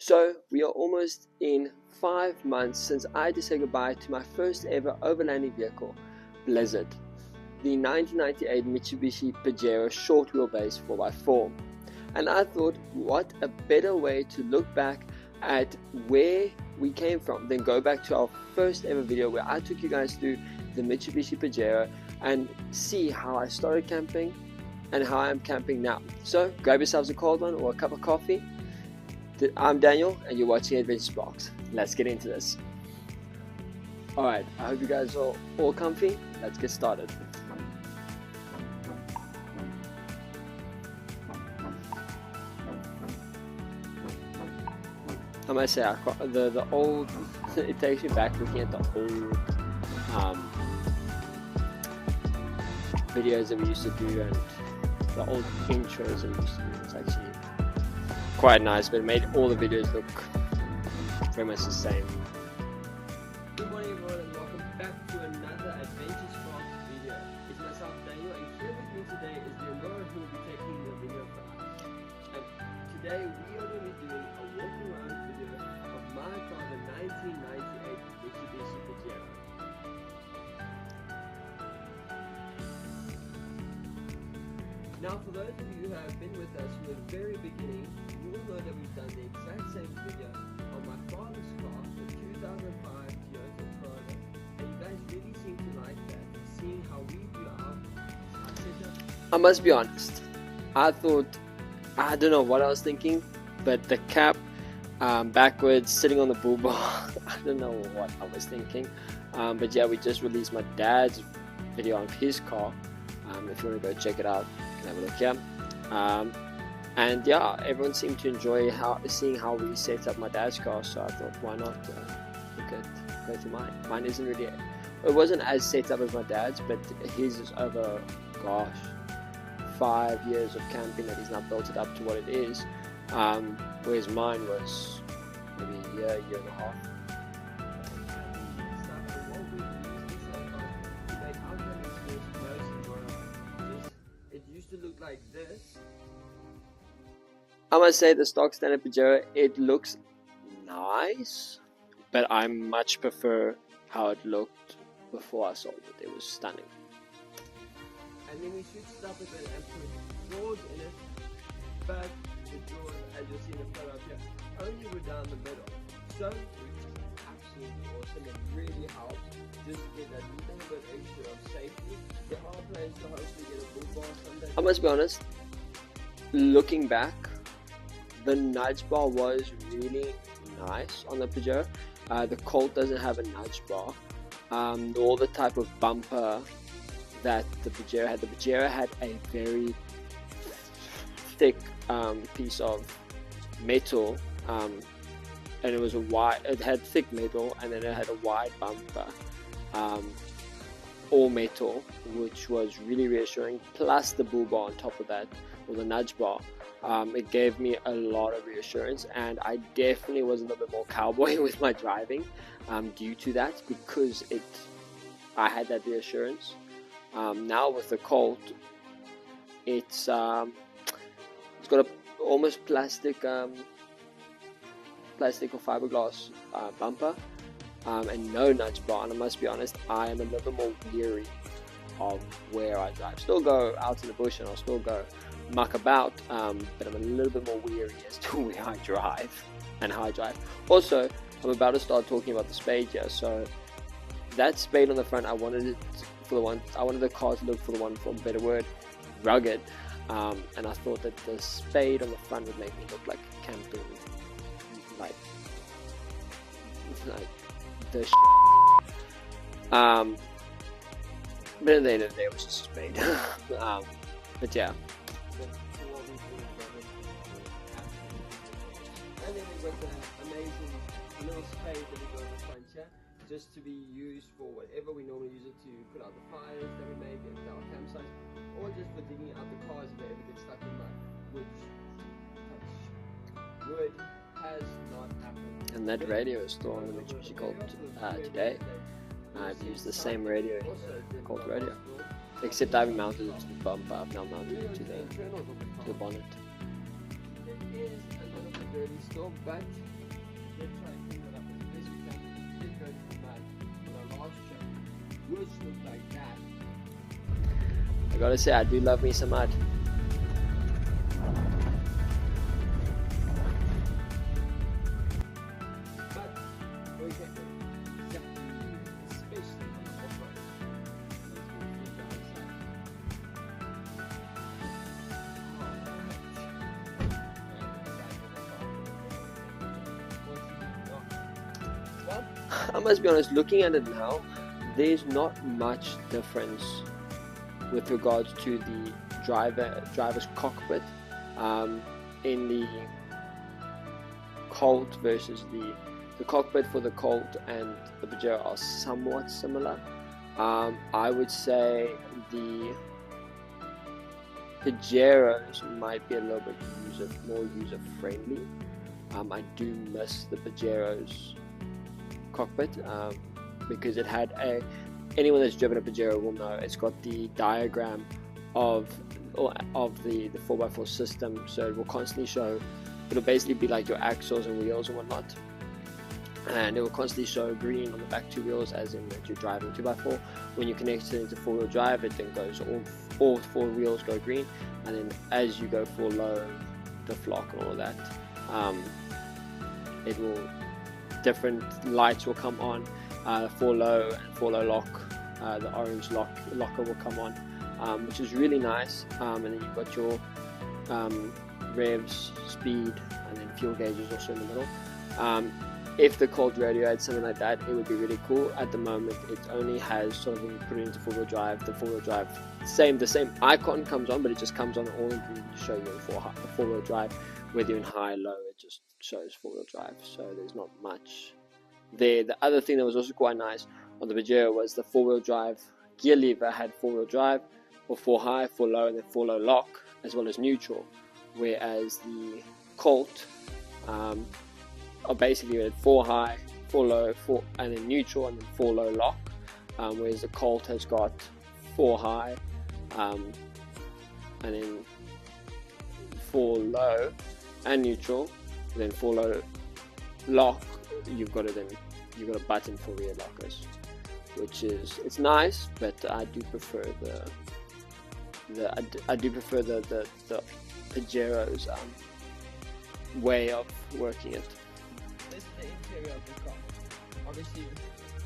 So we are almost in 5 months since I had to say goodbye to my first ever overlanding vehicle, Blizzard, the 1998 Mitsubishi Pajero short wheelbase 4x4. And I thought, what a better way to look back at where we came from than go back to our first ever video where I took you guys through the Mitsubishi Pajero and see how I started camping and how I'm camping now. So grab yourselves a cold one or a cup of coffee. I'm Daniel and you're watching AdventureSparks. Let's get into this. Alright, I hope you guys are all comfy. Let's get started. I must say, the old, it takes me back looking at the old videos that we used to do and the old intros that we used to do. It's actually quite nice, but it made all the videos look very much the same. Good morning everyone and welcome back to another AdventureSparks video. It's myself Daniel and here with me today is Leonora who will be taking the video for us. And today we are going to be doing a walk around video of my car, the 1998 Mitsubishi Pajero. Now for those of you who have been with us from the very beginning, you will know that we've done the exact same video on my father's car, the 2005 Toyota Corolla, and you guys really seem to like that, seeing how we do our setup. I must be honest, I don't know what I was thinking, but the cap backwards, sitting on the bull bar, I don't know what I was thinking, but yeah, we just released my dad's video of his car. If you want to go check it out, you can have a look here. And yeah, everyone seemed to enjoy seeing how we set up my dad's car, so I thought, why not go to mine. Mine isn't really, it wasn't as set up as my dad's, but his is over, gosh, 5 years of camping that he's now built it up to what it is, whereas mine was maybe a year and a half. To look like this. I must say the stock standard Pajero, it looks nice, but I much prefer how it looked before I sold it. It was stunning. And then we switched it up a bit and put drawers in it, but the drawers, as you'll see in the photo up here, only were down the middle. So, which is absolutely awesome. It really helps just get that little bit extra of safety. There are plans to hopefully get a bull bar someday. I must be honest, looking back, the nudge bar was really nice on the Pajero. The Colt doesn't have a nudge bar, nor the type of bumper that the Pajero had. The Pajero had a very thick piece of metal, and it was it had thick metal, and then it had a wide bumper. All metal, which was really reassuring, plus the bull bar on top of that, or the nudge bar. It gave me a lot of reassurance, and I definitely was a little bit more cowboy with my driving due to that, because I had that reassurance. Now with the Colt, it's got a almost plastic or fiberglass bumper. And no nudge bar, and I must be honest, I am a little bit more weary of where I drive. Still go out in the bush and I'll still go muck about, but I'm a little bit more weary as to where I drive and how I drive. Also, I'm about to start talking about the spade here. So that spade on the front, I wanted the car to look, for the one for a better word, rugged, and I thought that the spade on the front would make me look like camping, like the but at the end of the day it was just a spade. But yeah, and then we got the amazing little spade that we got on the front here, just to be used for whatever we normally use it to put out the fires that we make at our campsites, or just for digging out the cars if they ever get stuck in mud, which wood has not happened. And that radio is still on the Mitsubishi Colt today. I've used the same radio in the Colt radio, except I haven't mounted it to the bumper. I've now mounted it to the bonnet. It is a little bit dirty still, but did try to clean it up as best we can. It did go to the mud on our last trip, which looked like that. I gotta say, I do love me some mud. But we're getting exactly, especially on the off-road. I must be honest, looking at it now, there's not much difference with regards to the driver's cockpit in the Colt versus the cockpit for the Colt and the Pajero are somewhat similar. I would say the Pajeros might be a little bit more user friendly. I do miss the Pajero's cockpit because it had anyone that's driven a Pajero will know it's got the diagram of the 4x4 system, so it will constantly show, it'll basically be like your axles and wheels and whatnot, and it will constantly show green on the back two wheels as in that you're driving 2x4. When you connect it into 4-wheel drive, it then goes all 4 wheels go green, and then as you go for low, the flock and all of that, it will, different lights will come on, for low and for low lock, the orange locker will come on, which is really nice, and then you've got your revs, speed, and then fuel gauges also in the middle. If the Colt radio had something like that, it would be really cool. At the moment, it only has sort of, when you put it into 4-wheel drive, the 4-wheel drive, the same icon comes on, but it just comes on all in green to show you in 4-wheel drive. Whether you're in high, low, it just shows 4-wheel drive, so there's not much there. The other thing that was also quite nice on the Pajero was the 4-wheel drive gear lever had 4-wheel drive, or 4 high, 4 low, and then 4 low lock, as well as neutral, whereas the Colt are basically at 4 high, 4 low, 4, and then neutral, and then 4 low lock, whereas the Colt has got 4 high, and then 4 low and neutral, and then 4 low lock. You've got a button for rear lockers, which is, it's nice, but I do prefer the Pajero's way of working it. This is the interior of the car. Obviously,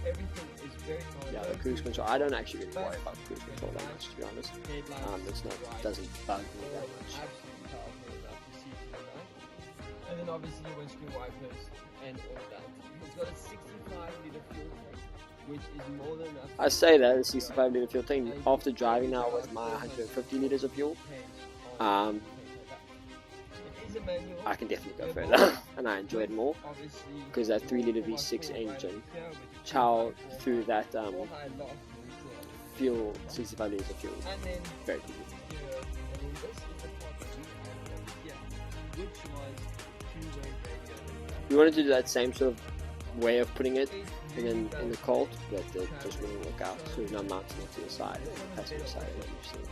everything is very nice. Yeah, the cruise control. I don't actually really worry about cruise control that much, to be honest. Doesn't bug me that much. And then obviously your windscreen wipers and all that. It's got a 65-litre fuel tank, which is more than enough. I say that, a 65-litre fuel tank. After driving now with my 150 litres of fuel, I can definitely go further, and I enjoy it more because that 3-litre V6 engine chowed through that fuel, 65 litres of fuel, very quickly. We wanted to do that same sort of way of putting it, and then in the Colt, but it just wouldn't work out. So we've now mounted it to the side, the passenger side, like you've seen.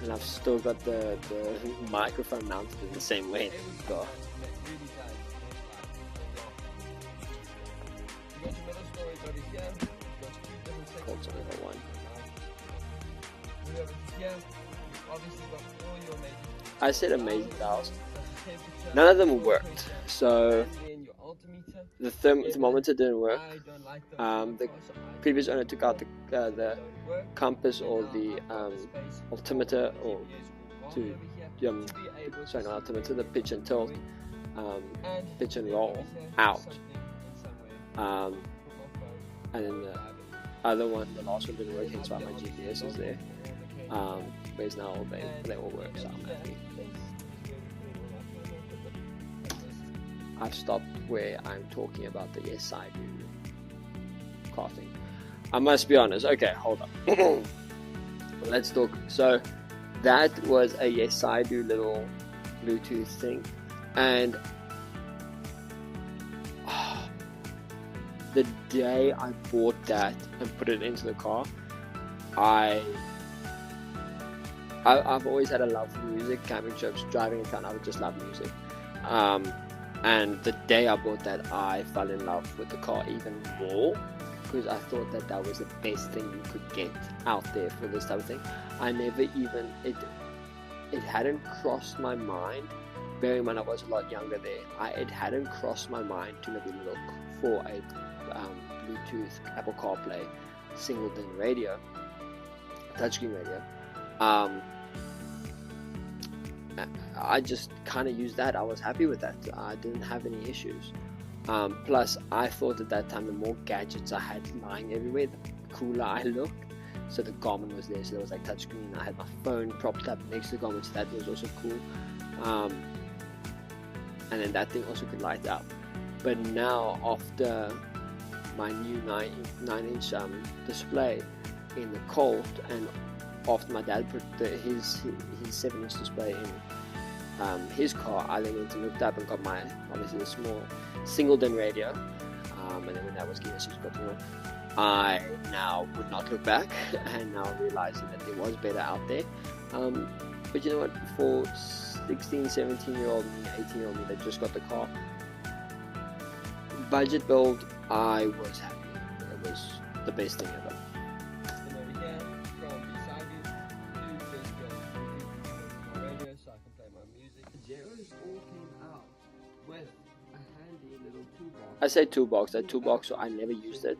And I've still got the microphone mounted in the same way. God. Colt's only one. I said amazing dials. None of them worked. So the thermometer didn't work. The previous owner took out the compass or the altimeter, or not altimeter, the pitch and tilt, pitch and roll out, and then the other one, the last one didn't work, hence why my GPS is there. Whereas now they all work, so I'm happy. I've stopped where I'm talking about the yes I do crafting. I must be honest. Okay, hold up. Let's talk. So that was a yes I do little Bluetooth thing, and the day I bought that and put it into the car, I I've always had a love for music, camping trips, driving in town. I would just love music. And the day I bought that, I fell in love with the car even more, because I thought that that was the best thing you could get out there for this type of thing. I never even, it hadn't crossed my mind, bearing in mind I was a lot younger there, it hadn't crossed my mind to maybe look for a Bluetooth, Apple CarPlay, single DIN radio, touchscreen radio. I just kind of used that. I was happy with that. I didn't have any issues. Plus, I thought at that time the more gadgets I had lying everywhere, the cooler I looked. So the Garmin was there, so there was like touchscreen. I had my phone propped up next to the Garmin, so that was also cool. And then that thing also could light up. But now, after my new 9-inch display in the cold, and after my dad put his 7-inch display in his car, I then went and looked up and got my, obviously, the small single DIN radio, and then when that was getting got the one, I now would not look back, and now realizing that there was better out there. But you know what, for 16, 17-year-old me, 18-year-old me that just got the car, budget build, I was happy. It was the best thing ever. And over here, from beside you, just go my radio so I can play my music. Pajeros all came out with a handy little toolbox. I say toolbox, that toolbox, so I never used it.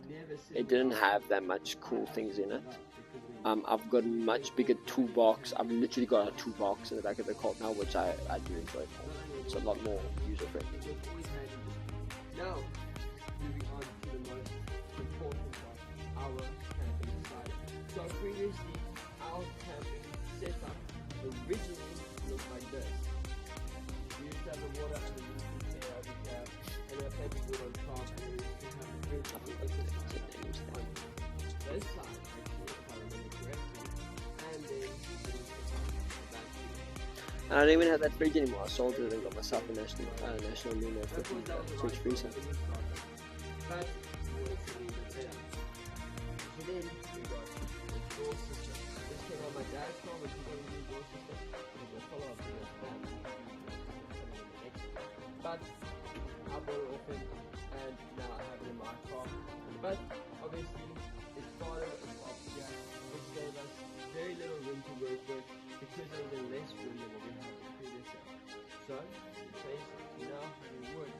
It didn't have that much cool things in it. I've got a much bigger toolbox. I've literally got a toolbox in the back of the car now, which I do enjoy. It's a lot more user friendly. Now, moving on to the most important part, our camping side. So previously, our camping setup originally looked like this. We used to have the water underneath the chair over here, and a paper wood on top, and we used to have the fridge on this side, actually, if I remember correctly, and then and I don't even have that fridge anymore. I sold it and got myself a National Lunar 50 fridge freezer. But so then we got the door system. This came on my dad's car, which is a new door system. It was a follow-up to this one. But I bought it off him, and now I have it in my car. But obviously, it's part of a top here, which gave us very little room to work with, because of the less room than what we had the previous year. So, basically now having wood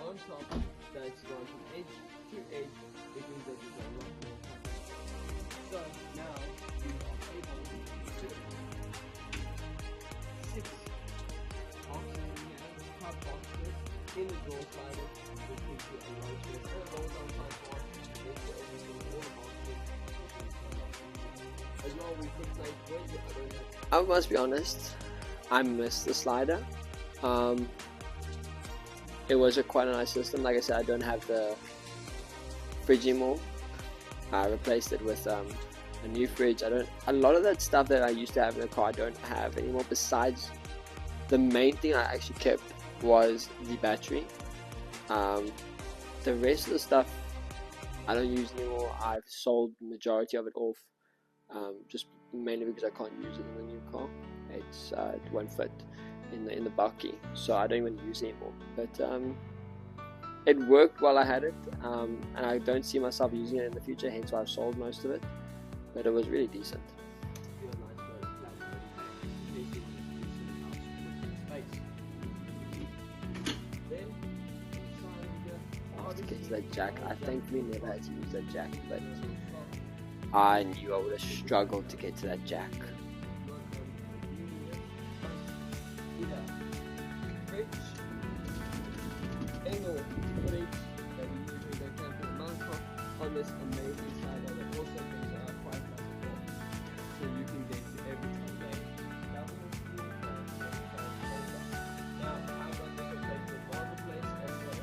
on top that's gone from edge to edge, it means that there's a lot more coverage. So now we are able to put 6 boxes in here, cut boxes in the door slider, which gives you a lot of space and a low downtime for it. Makes it everything all the boxes. As well, we put nice wood. I must be honest, I missed the slider. It was quite a nice system. Like I said, I don't have the fridge anymore. I replaced it with a new fridge. A lot of that stuff that I used to have in the car I don't have anymore. Besides, the main thing I actually kept was the battery. The rest of the stuff I don't use anymore. I've sold the majority of it off, just mainly because I can't use it in the new car. It won't fit in the bulky, so I don't even use it anymore. But it worked while I had it, and I don't see myself using it in the future, hence why I've sold most of it. But it was really decent. To get to that jack, I thankfully never had to use that jack, but I knew I would have struggled to get to that jack. Angle footage that we usually don't have for the mount on this amazing slider that also brings quite nice support, so you can get to every day. Now I've got this replaced with marketplace as well as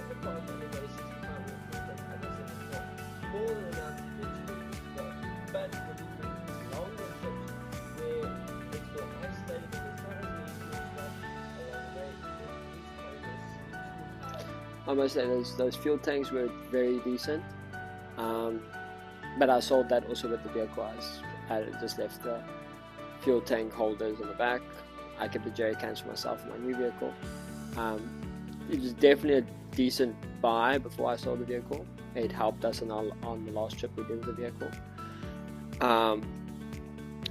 the product only goes 65 minutes, as I said before, more than enough to get you ready to go. But when you make longer trips where it's still isolated and it's not as easy to stuff along the way, I must say those fuel tanks were very decent, but I sold that also with the vehicle. I just left fuel tank holders on the back. I kept the jerry cans for myself in my new vehicle. It was definitely a decent buy before I sold the vehicle. It helped us on the last trip we did with the vehicle.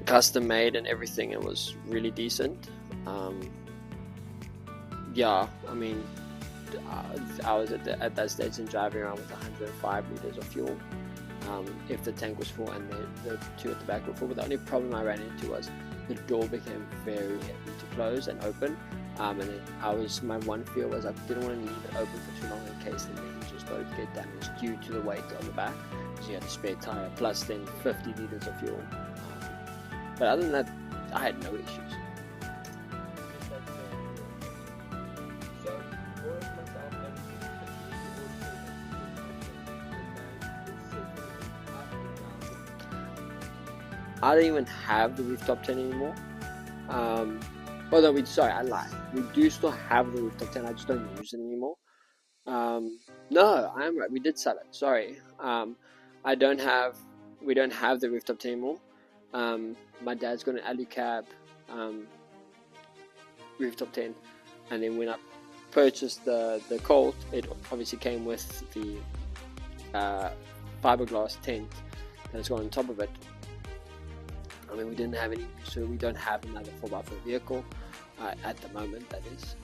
Custom made and everything. It was really decent. Yeah, I mean, I was at that stage and driving around with 105 liters of fuel. If the tank was full and the two at the back were full. But the only problem I ran into was the door became very heavy to close and open. And then my one fear was I didn't want to leave it open for too long in case the engine started to get damaged due to the weight on the back. So you had a spare tire plus then 50 liters of fuel. But other than that, I had no issues. I don't even have the rooftop tent anymore. Although I lied. We do still have the rooftop tent. I just don't use it anymore. No, I am right. We did sell it. Sorry. We don't have the rooftop tent anymore. My dad's got an alley cab rooftop tent, and then when I purchased the Colt, it obviously came with the fiberglass tent that's gone on top of it. I mean, we didn't have any, so we don't have another 4x4 vehicle at the moment, that is.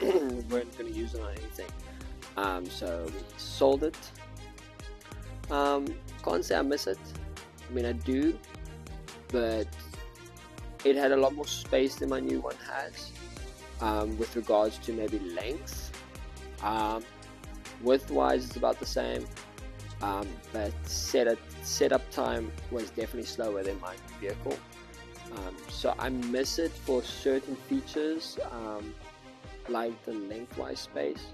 We weren't going to use it on anything. So we sold it. Can't say I miss it. I mean, I do, but it had a lot more space than my new one has, with regards to maybe length. Width-wise, it's about the same. But setup time was definitely slower than my vehicle, so I miss it for certain features, like the lengthwise space,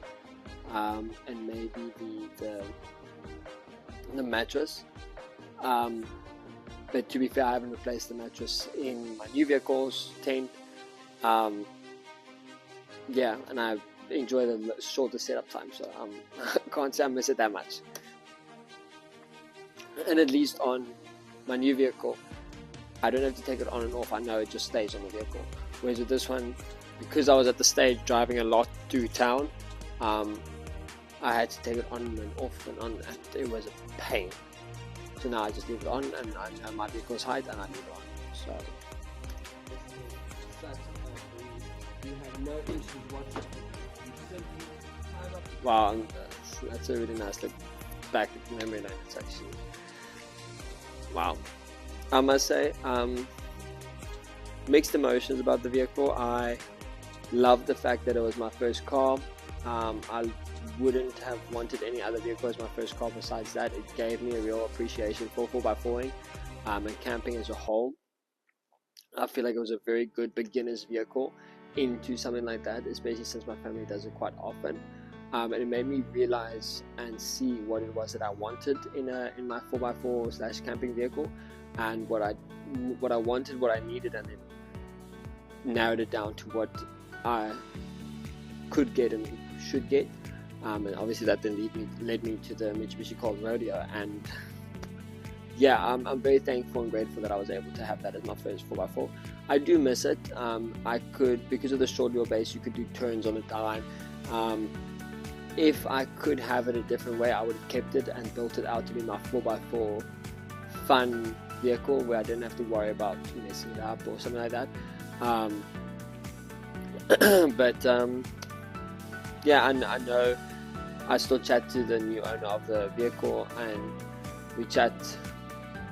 and maybe the mattress. But to be fair, I haven't replaced the mattress in my new vehicle's tent. Yeah, and I enjoy the shorter setup time, so I can't say I miss it that much. And at least on my new vehicle, I don't have to take it on and off. I know it just stays on the vehicle. Whereas with this one, because I was at the stage driving a lot through town, I had to take it on and off and on, and it was a pain. So now I just leave it on, and I know my vehicle's height, and I leave it on. So you have no issues whatsoever. Wow, that's a really nice look back at memory lane. It's actually wow. I must say, mixed emotions about the vehicle. I love the fact that it was my first car. I wouldn't have wanted any other vehicle as my first car besides that. It gave me a real appreciation for 4x4ing and camping as a whole. I feel like it was a very good beginner's vehicle into something like that, especially since my family does it quite often. And it made me realize and see what it was that I wanted in my 4x4 / camping vehicle, and what I wanted, what I needed, and then narrowed it down to what I could get and should get. And obviously that then led me to the Mitsubishi Colt Rodeo, and yeah, I'm very thankful and grateful that I was able to have that as my first 4x4. I do miss it. I could, because of the short wheelbase, you could do turns on the line. If I could have it a different way, I would have kept it and built it out to be my 4x4 fun vehicle, where I didn't have to worry about messing it up or something like that. Yeah, I know I still chat to the new owner of the vehicle, and we chat,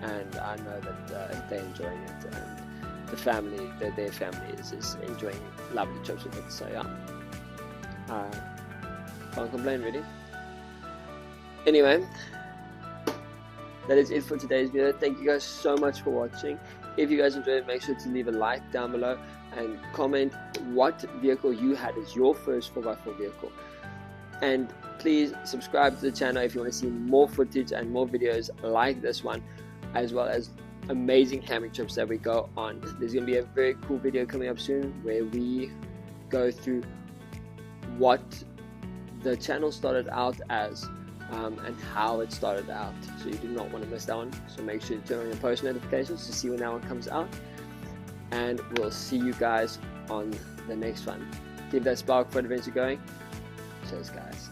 and I know that they're enjoying it, and the family, their family is enjoying lovely trips with it. So yeah, can't complain really. Anyway, that is it for today's video. Thank you guys so much for watching. If you guys enjoyed it, make sure to leave a like down below and comment what vehicle you had as your first 4x4 vehicle. And please subscribe to the channel if you want to see more footage and more videos like this one, as well as amazing camping trips that we go on. There's going to be a very cool video coming up soon where we go through what the channel started out as, and how it started out. So you do not want to miss that one. So make sure you turn on your post notifications to see when that one comes out. and we'll see you guys on the next one. Keep that spark for adventure going. Cheers, guys.